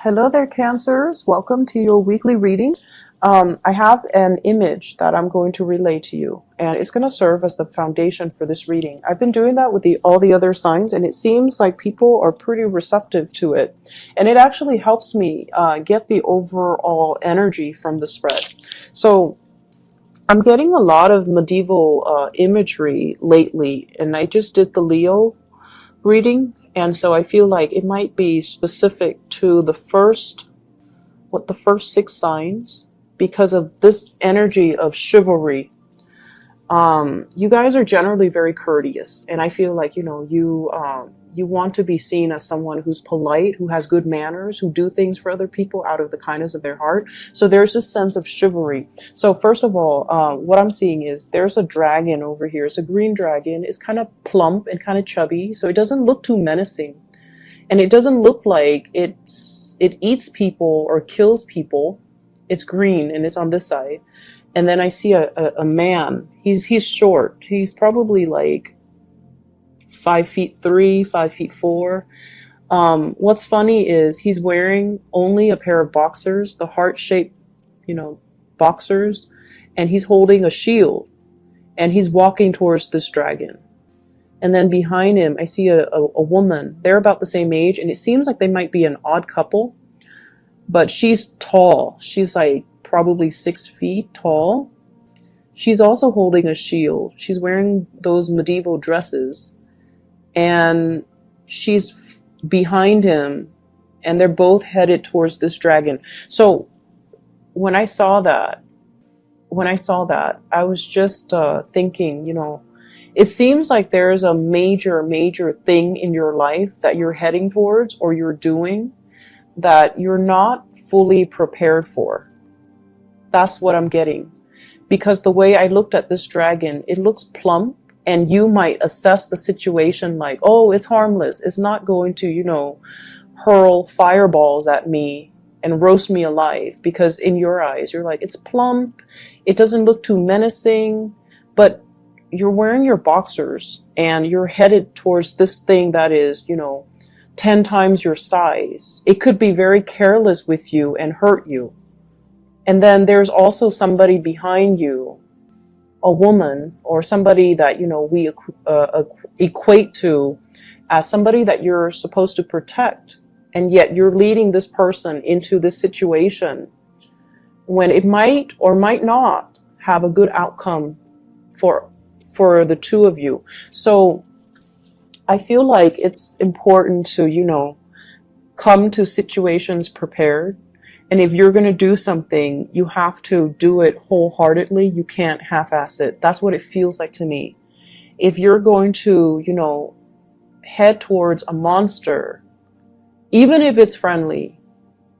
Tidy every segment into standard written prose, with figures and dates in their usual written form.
Hello there, Cancers. Welcome to your weekly reading. I have an image that I'm going to relay to you, and it's going to serve as the foundation for this reading. I've been doing that with all the other signs, and it seems like people are pretty receptive to it. And it actually helps me get the overall energy from the spread. So I'm getting a lot of medieval imagery lately, and I just did the Leo reading, and so I feel like it might be specific to the first six signs because of this energy of chivalry. You guys are generally very courteous, and I feel like you want to be seen as someone who's polite, who has good manners, who do things for other people out of the kindness of their heart. So there's this sense of chivalry. So first of all, what I'm seeing is there's a dragon over here. It's a green dragon. It's kind of plump and kind of chubby, so it doesn't look too menacing, and it doesn't look like it eats people or kills people. It's green and it's on this side. And then I see a man. He's short. He's probably like 5'3", 5'4". What's funny is he's wearing only a pair of boxers, the heart-shaped, boxers, and he's holding a shield, and he's walking towards this dragon. And then behind him, I see a woman. They're about the same age, and it seems like they might be an odd couple, but she's tall. She's like probably 6 feet tall. She's also holding a shield. She's wearing those medieval dresses, and she's behind him, and they're both headed towards this dragon. So when I saw that, I was just thinking, it seems like there's a major thing in your life that you're heading towards or you're doing that you're not fully prepared for. That's what I'm getting. Because the way I looked at this dragon, it looks plump, and you might assess the situation like, oh, it's harmless. It's not going to, hurl fireballs at me and roast me alive, because in your eyes, you're like, it's plump. It doesn't look too menacing, but you're wearing your boxers and you're headed towards this thing that is, 10 times your size. It could be very careless with you and hurt you. And then there's also somebody behind you, a woman or somebody that, we equate to as somebody that you're supposed to protect. And yet you're leading this person into this situation when it might or might not have a good outcome for the two of you. So I feel like it's important to, come to situations prepared. And if you're going to do something, you have to do it wholeheartedly. You can't half-ass it. That's what it feels like to me. If you're going to, head towards a monster, even if it's friendly,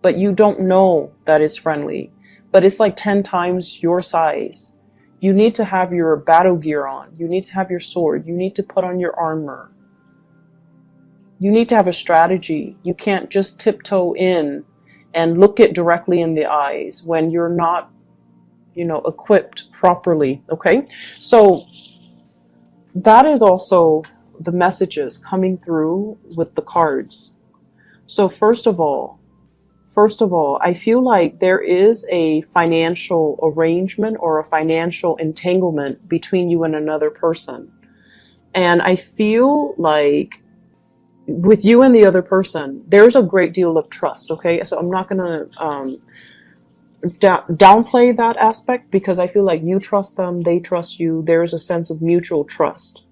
but you don't know that it's friendly, but it's like 10 times your size, you need to have your battle gear on. You need to have your sword. You need to put on your armor. You need to have a strategy. You can't just tiptoe in and look it directly in the eyes when you're not, equipped properly. Okay. So that is also the messages coming through with the cards. So first of all, I feel like there is a financial arrangement or a financial entanglement between you and another person. And I feel like with you and the other person, there's a great deal of trust. Okay. So I'm not going to downplay that aspect, because I feel like you trust them, they trust you. There's a sense of mutual trust.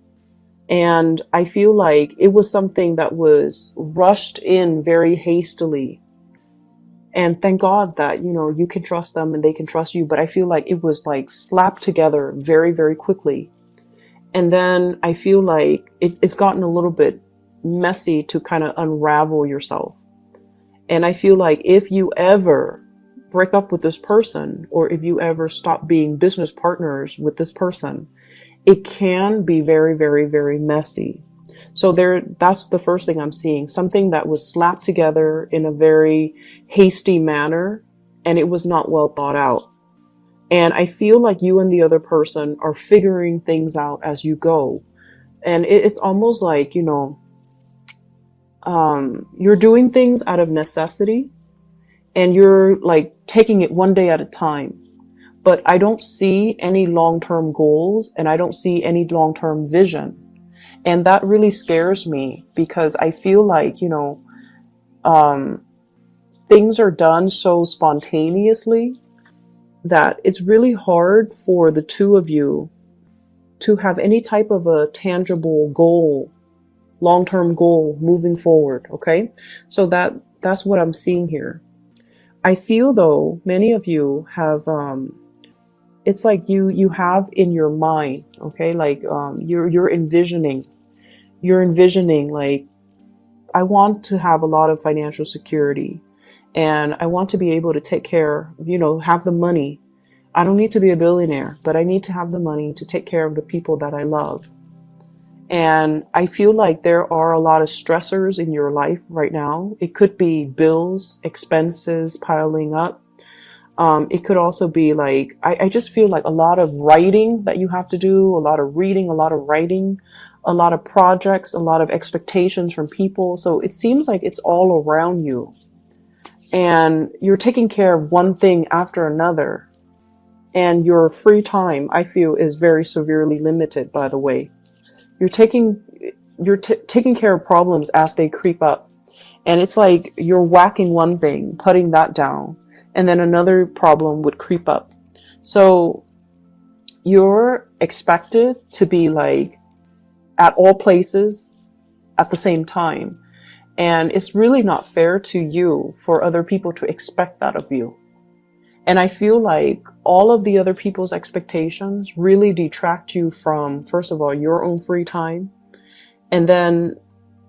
And I feel like it was something that was rushed in very hastily. And thank God that, you can trust them and they can trust you. But I feel like it was like slapped together very, very quickly. And then I feel like it's gotten a little bit messy to kind of unravel yourself. And I feel like if you ever break up with this person, or if you ever stop being business partners with this person, it can be very, very, very messy. So that's the first thing I'm seeing. Something that was slapped together in a very hasty manner, and it was not well thought out. And I feel like you and the other person are figuring things out as you go. And it's almost like, you're doing things out of necessity, and you're like taking it one day at a time. But I don't see any long-term goals, and I don't see any long-term vision. And that really scares me, because I feel like, um, things are done so spontaneously that it's really hard for the two of you to have any type of a tangible goal, long-term goal moving forward. Okay. So that's what I'm seeing here. I feel though many of you have, it's like you have in your mind, okay, like, you're envisioning like, I want to have a lot of financial security, and I want to be able to take care, have the money. I don't need to be a billionaire, but I need to have the money to take care of the people that I love. And I feel like there are a lot of stressors in your life right now. It could be bills, expenses piling up. It could also be like, I just feel like a lot of writing that you have to do, a lot of reading, a lot of writing, a lot of projects, a lot of expectations from people. So it seems like it's all around you, and you're taking care of one thing after another. And your free time, I feel, is very severely limited, by the way. You're taking care of problems as they creep up. And it's like you're whacking one thing, putting that down, and then another problem would creep up. So you're expected to be like at all places at the same time. And it's really not fair to you for other people to expect that of you. And I feel like all of the other people's expectations really detract you from, first of all, your own free time. And then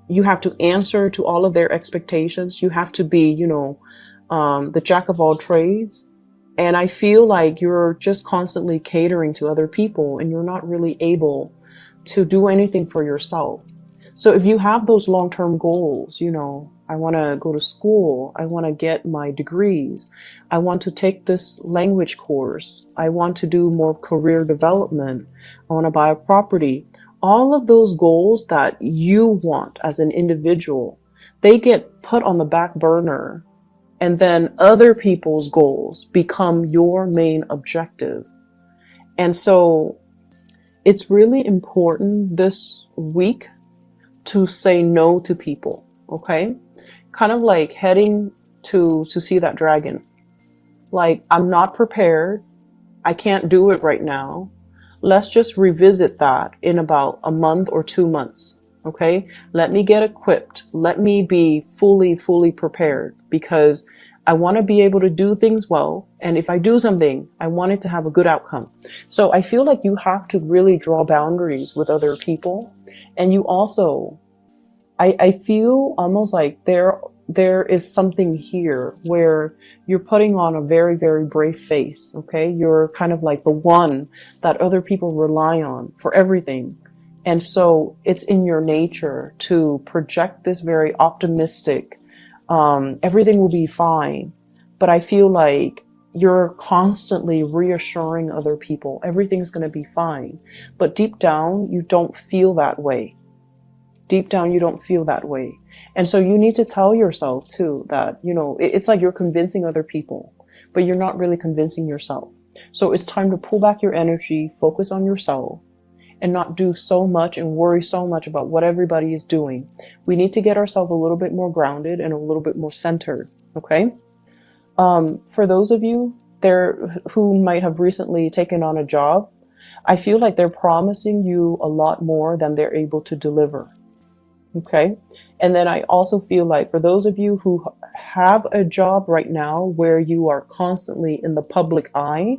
you have to answer to all of their expectations. You have to be, the jack of all trades. And I feel like you're just constantly catering to other people, and you're not really able to do anything for yourself. So if you have those long-term goals, I want to go to school, I want to get my degrees, I want to take this language course, I want to do more career development, I want to buy a property. All of those goals that you want as an individual, they get put on the back burner, and then other people's goals become your main objective. And so it's really important this week to say no to people, okay? Kind of like heading to see that dragon. Like, I'm not prepared. I can't do it right now. Let's just revisit that in about a month or 2 months, okay? Let me get equipped. Let me be fully prepared, because I want to be able to do things well. And if I do something, I want it to have a good outcome. So I feel like you have to really draw boundaries with other people. And you also, I feel almost like there is something here where you're putting on a very brave face, okay? You're kind of like the one that other people rely on for everything. And so it's in your nature to project this very optimistic, everything will be fine. But I feel like you're constantly reassuring other people everything's going to be fine. But deep down, you don't feel that way. Deep down, you don't feel that way. And so you need to tell yourself too that, it's like you're convincing other people, but you're not really convincing yourself. So it's time to pull back your energy, focus on yourself, and not do so much and worry so much about what everybody is doing. We need to get ourselves a little bit more grounded and a little bit more centered. Okay. For those of you there who might have recently taken on a job, I feel like they're promising you a lot more than they're able to deliver. Okay. And then I also feel like for those of you who have a job right now where you are constantly in the public eye,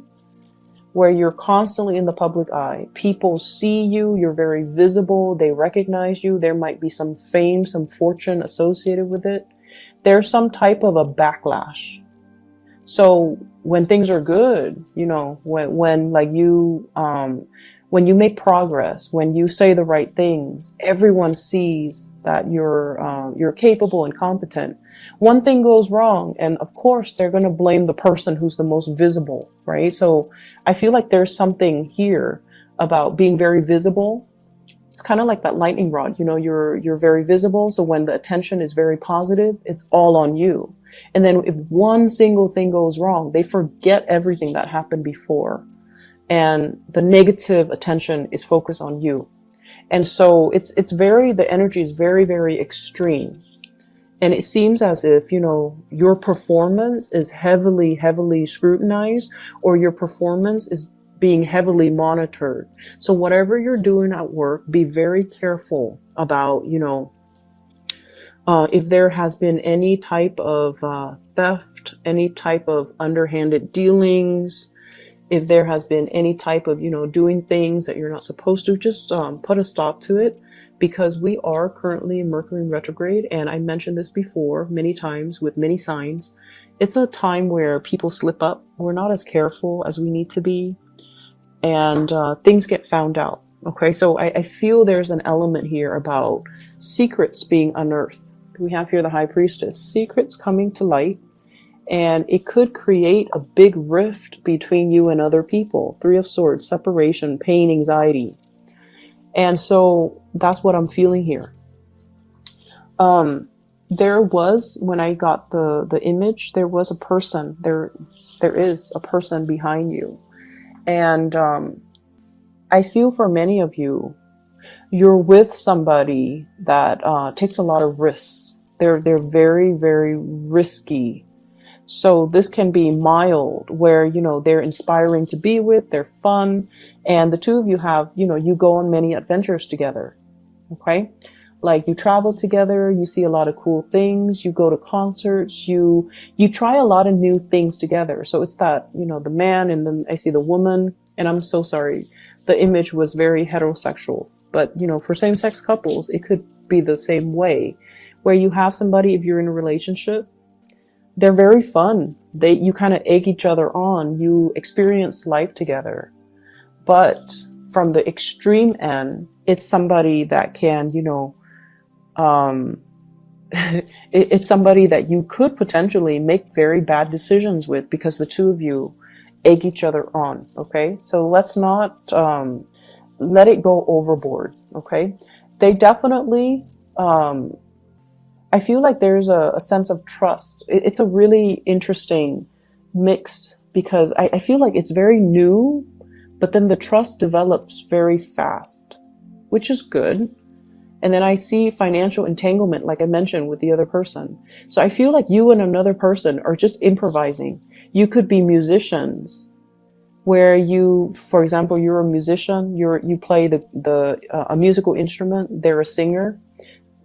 people see you, you're very visible, they recognize you, there might be some fame, some fortune associated with it. There's some type of a backlash. So when things are good, when you make progress, when you say the right things, everyone sees that you're capable and competent. One thing goes wrong, and of course they're going to blame the person who's the most visible, right? So I feel like there's something here about being very visible. It's kind of like that lightning rod, you're very visible. So when the attention is very positive, it's all on you. And then if one single thing goes wrong, they forget everything that happened before. And the negative attention is focused on you. And so it's very, the energy is very, very extreme. And it seems as if, you know, your performance is heavily, heavily scrutinized, or your performance is being heavily monitored. So whatever you're doing at work, be very careful about, you know, if there has been any type of theft, any type of underhanded dealings, if there has been any type of, you know, doing things that you're not supposed to, just put a stop to it, because we are currently in Mercury in retrograde. And I mentioned this before many times with many signs. It's a time where people slip up. We're not as careful as we need to be. And things get found out. Okay, so I feel there's an element here about secrets being unearthed. We have here the High Priestess, secrets coming to light, and it could create a big rift between you and other people. Three of Swords, separation, pain, anxiety. And so that's what I'm feeling here. There was, when I got the image, there was a person, there is a person behind you. And I feel for many of you, you're with somebody that takes a lot of risks. They're very, very risky. So this can be mild, where, you know, they're inspiring to be with, they're fun, and the two of you have, you know, you go on many adventures together. Okay? Like, you travel together, you see a lot of cool things, you go to concerts, you try a lot of new things together. So it's that, you know, the man, and then I see the woman, and I'm so sorry. The image was very heterosexual, but, you know, for same-sex couples, it could be the same way, where you have somebody, if you're in a relationship, they're very fun. You kind of egg each other on. You experience life together. But from the extreme end, it's somebody that can, you know, it's somebody that you could potentially make very bad decisions with, because the two of you egg each other on. Okay, so let's not let it go overboard. Okay, they definitely I feel like there's a sense of trust. It's a really interesting mix, because I feel like it's very new, but then the trust develops very fast, which is good. And then I see financial entanglement, like I mentioned, with the other person. So I feel like you and another person are just improvising. You could be musicians, where you, for example, you're a musician, you play a musical instrument, they're a singer,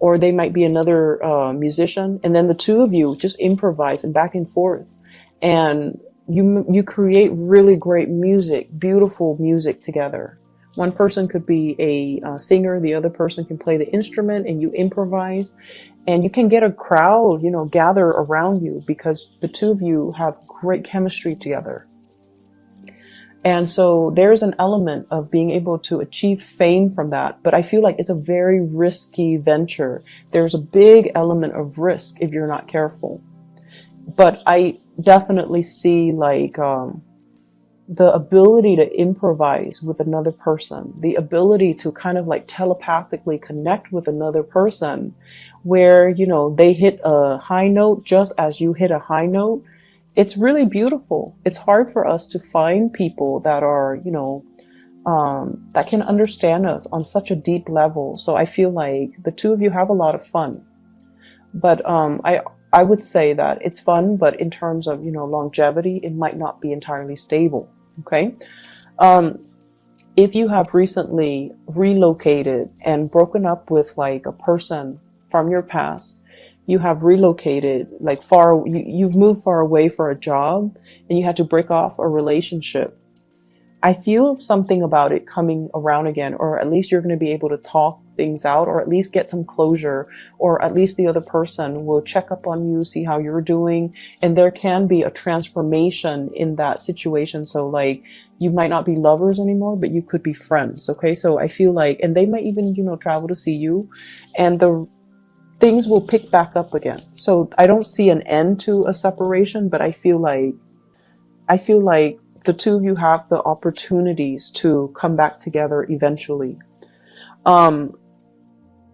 or they might be another musician, and then the two of you just improvise and back and forth, and you create really great music, beautiful music together. One person could be a singer, the other person can play the instrument, and you improvise, and you can get a crowd, you know, gather around you, because the two of you have great chemistry together. And so there's an element of being able to achieve fame from that. But I feel like it's a very risky venture. There's a big element of risk if you're not careful. But I definitely see, like, the ability to improvise with another person, the ability to kind of like telepathically connect with another person, where, you know, they hit a high note just as you hit a high note. It's really beautiful. It's hard for us to find people that are, you know, that can understand us on such a deep level. So I feel like the two of you have a lot of fun. But I would say that it's fun, but in terms of, you know, longevity, it might not be entirely stable. Okay. If you have recently relocated and broken up with like a person from your past, you have relocated like far, you've moved far away for a job, and you had to break off a relationship. I feel something about it coming around again, or at least you're going to be able to talk things out, or at least get some closure, or at least the other person will check up on you, see how you're doing, and there can be a transformation in that situation. So like, you might not be lovers anymore, but you could be friends. Okay. So I feel like, and they might even, you know, travel to see you, and the things will pick back up again. So I don't see an end to a separation, but I feel like the two of you have the opportunities to come back together eventually.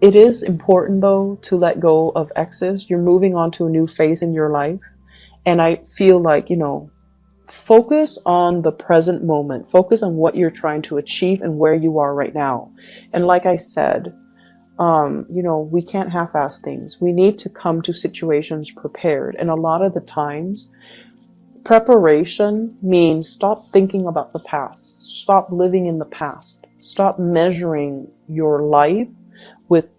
It is important though to let go of exes. You're moving on to a new phase in your life. And I feel like, focus on the present moment, focus on what you're trying to achieve and where you are right now. And like I said, we can't half-ass things. We need to come to situations prepared. And a lot of the times, preparation means stop thinking about the past, stop living in the past, stop measuring your life with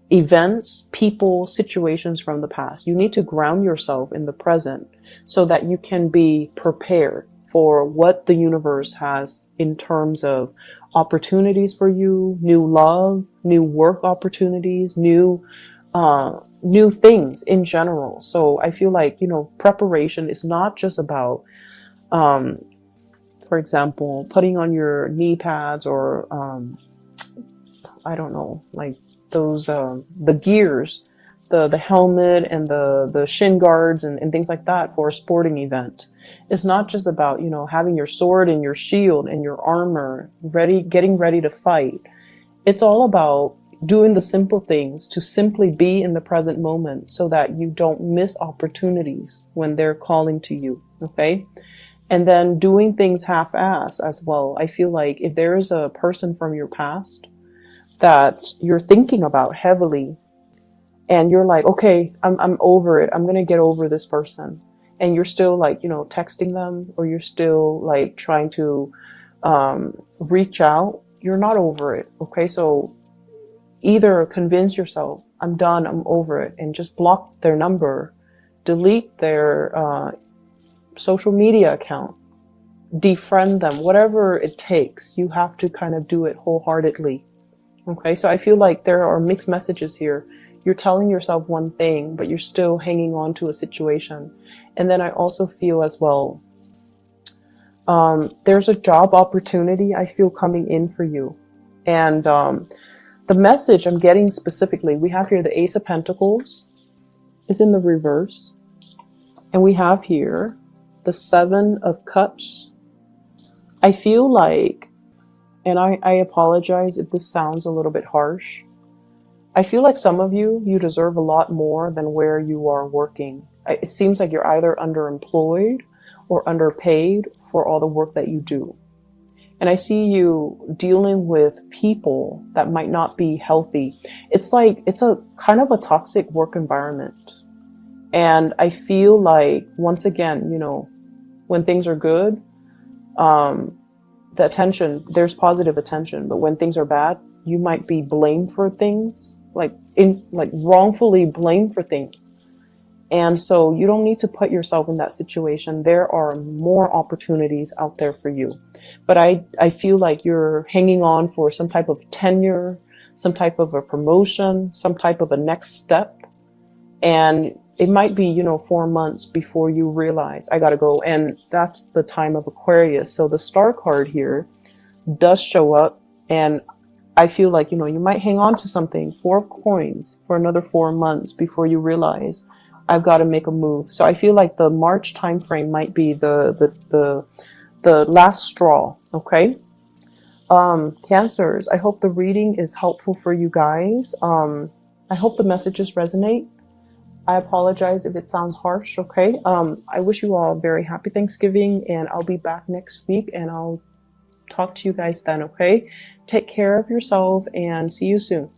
events, people, situations from the past. You need to ground yourself in the present so that you can be prepared for what the universe has in terms of opportunities for you, new love, new work opportunities, new things in general. So I feel like, preparation is not just about, for example, putting on your knee pads or, I don't know, like those, the gears, the helmet and the shin guards and things like that for a sporting event. It's not just about, having your sword and your shield and your armor ready, getting ready to fight. It's all about doing the simple things to simply be in the present moment so that you don't miss opportunities when they're calling to you. Okay. And then doing things half-ass as well. I feel like if there is a person from your past that you're thinking about heavily and you're like, okay, I'm over it. I'm going to get over this person. And you're still like, texting them, or you're still like trying to reach out. You're not over it. Okay. So either convince yourself, I'm done, I'm over it, and just block their number, delete their social media account, defriend them, whatever it takes. You have to kind of do it wholeheartedly. Okay, so I feel like there are mixed messages here. You're telling yourself one thing, but you're still hanging on to a situation. And then I also feel as well, there's a job opportunity I feel coming in for you. And the message I'm getting specifically, we have here the Ace of Pentacles is in the reverse. And we have here the Seven of Cups. I feel like, and I apologize if this sounds a little bit harsh, I feel like some of you deserve a lot more than where you are working. It seems like you're either underemployed or underpaid for all the work that you do. And I see you dealing with people that might not be healthy. It's like, it's a kind of a toxic work environment. And I feel like, once again, when things are good, the attention, there's positive attention. But when things are bad, you might be blamed for things, like wrongfully blamed for things. And so you don't need to put yourself in that situation. There are more opportunities out there for you. But I feel like you're hanging on for some type of tenure, some type of a promotion, some type of a next step. And it might be, 4 months before you realize I gotta go. And that's the time of Aquarius. So the Star card here does show up. And I feel like, you might hang on to something, 4 of Coins, for another 4 months before you realize I've got to make a move. So I feel like the March time frame might be the last straw. Okay. Cancers, I hope the reading is helpful for you guys. I hope the messages resonate. I apologize if it sounds harsh. Okay. I wish you all a very happy Thanksgiving, and I'll be back next week and I'll talk to you guys then. Okay. Take care of yourself and see you soon.